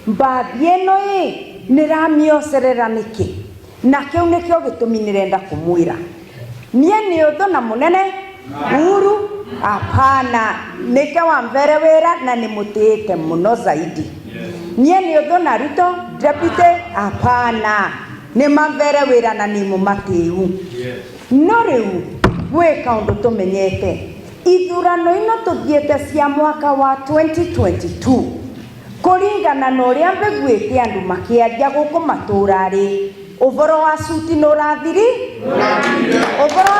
mbathi ĩno nĩramĩocerera nĩkĩ na kĩu nĩkĩo gĩtũmi nĩrenda kũmwĩra niĩ nĩ ũthũ na mũnene Uhuru hapana nĩke wambere wĩra na nĩmũtĩĩte mũno zaidi niĩ nĩ ũthũ na Ruto deputy hapana nĩmambere wĩra na nĩmũmatĩu no rĩu gwĩ kaũndũ tũmenyete ithurano ino tũthiĩte cia mwaka wa 2022 kũringana na ũrĩa mbĩguĩte andũ makĩaria gũkũ matũra-rĩ ũhoro wa cuti nũrathiri ũhoro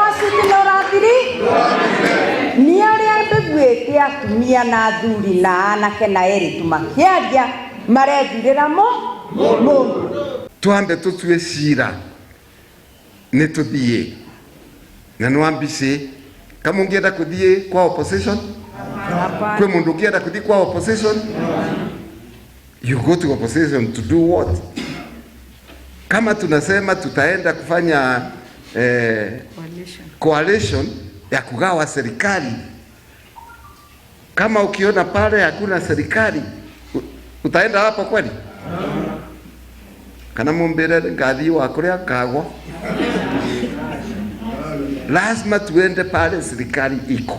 wa cuti nũrathiri nĩ ũrĩa mbĩguĩte atumia na athuri na anake na erĩ makĩaria marethurĩra mũndũ twambe tũtue cira nĩ tũthiĩ na nwambici kama ungeenda kuthie kwa opposition kwa mundu ungeenda kuthie kwa opposition you go to opposition to do what? Kama tunasema tutaenda kufanya coalition ya kugawa serikali, kama ukiona pale hakuna serikali utaenda hapo kweli? Kana mumbere ngathi wa kuria kagwa lazima tuende pale serikali iko.